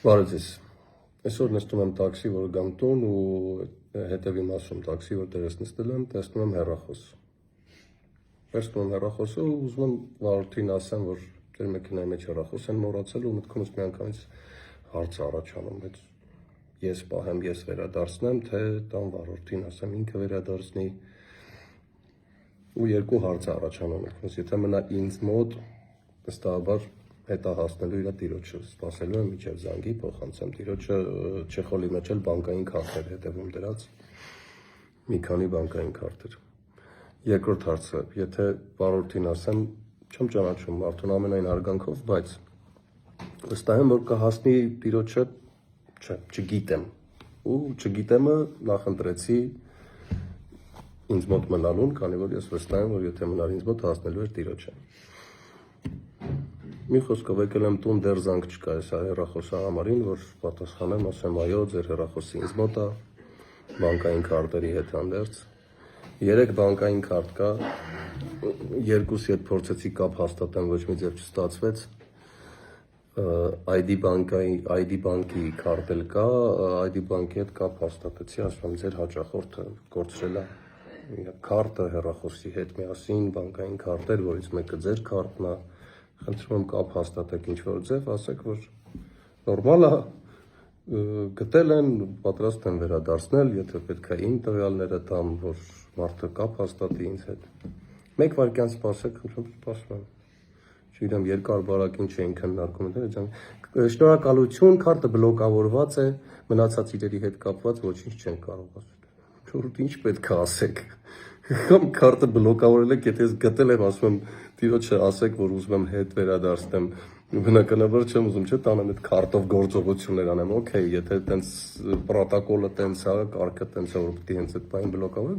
Բարև ձեզ։ Այսօր նստում եմ տաքսի, որ գամ տուն ու հետևի մասում տաքսի, որ դերս նստել եմ, տեսնում եմ հեռախոս։ Տեսնում եմ հեռախոսը ու ուզում եմ վարորդին ասեմ, որ ձեր մեքենայի մեջ հեռախոս են մոռացել ու մտքումս միանգամից հարց առաջանում, բայց ես պահեմ, ես վերադարձնեմ, թե տան վարորդին ասեմ ինքը վերադարձնի ու երկու հարց առաջանում է։ Եթե մնա ինձ մոտ, վստահաբար հետա հասնելու իր տիրոջը, սպասելու եմ մինչև զանգի, փոխանցեմ տիրոջը, չեխոլի մեջ էլ բանկային քարտեր հետևում դրած, մի քանի բանկային քարտեր։ Երկրորդ հարցը, եթե վարորդին ասեմ, չեմ ճանաչում մարդուն ամենայն հարգանքով, բայց վստահ եմ, որ կհասնի տիրոջը, չգիտեմ, ու չգիտեմը նախընտրեցի ինձ մոտ մնալուն, քանի որ ես վստահ եմ, որ եթե մնար ինձ մոտ հասնելու էր տիրոջը։ Մի խոսքով եկել եմ տուն, դեռ զանգ չկա այս հեռախոսի համարին, որ պատասխանեմ, ասեմ այո, ձեր հեռախոսը ինձ մոտ է, բանկային քարտերի հետ հանդերձ։ 3 բանկային քարտ կա, երկուսի հետ փորձեցի կապ հաստատեմ, ոչ մի ձև չստացվեց։ ID բանկի քարտ էլ կա, ID բանկի հետ կապ հաստատեցի, ասում եմ ձեր հաճախորդը կորցրել է քարտը հեռախոսի հետ միասին, բանկային քարտեր, որից մեկը ձեր քարտն է, խնդրում եմ կապ հաստատեք ինչ-որ ձև, ասեք, որ նորմալ է, գտել են, պատրաստ են վերադարձնել, եթե պետք է իմ տվյալները տամ, որ մարդը կապ հաստատի ինձ հետ։ 1 վայրկյան սպասեք, խնդրում սպասում եմ։ Չգիտեմ, երկար բարակին չէին քննարկում, շնորհակալություն, քարտը բլոկավորված է, մնացած իրերի հետ կապված ոչինչ չեն կարող ասել։ Ինչ պետք է ասեք։ Կամ քարտը բլոկավորել եք, եթե ես գտել եմ, ասում եմ, տիրոջը ասեք, որ ուզում եմ հետ վերադարձնեմ, բնականաբար չեմ ուզում, չէ՞, տանեմ այդ քարտով գործողություններ անեմ, օքեյ, եթե տենց պրոտոկոլը տենց է, կարգը տենց է, որ պետք է հենց այդ բանը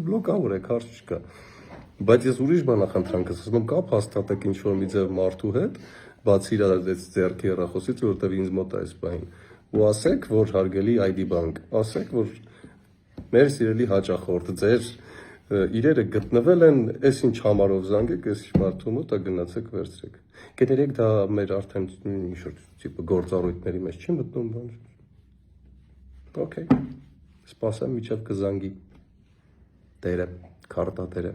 բլոկավորեք, հարց չկա։ Բայց ես ուրիշ բան խնդրանքս, ասում եմ, կապ հաստատեք ինչ-որ մի ձև մարդու հետ, բացի իր այդ ձեռքի հեռախոսից, որովհետև ինձ մոտ է այս բանը, ու ասեք, որ հարգելի ID բանկ, ասեք, որ մեր սիրելի հաճախորդ, ձեր իրերը գտնվել են, այս ինչ համարով զանգեք, այս ինչ մարդու մոտ է, գնացեք վերցրեք։ Կներեք, դա մեր արդեն ինչ-որ գործառույթների մեջ չի մտնում բան։ Okay, սպասեմ, մինչև կզանգի տերը, քարտատերը։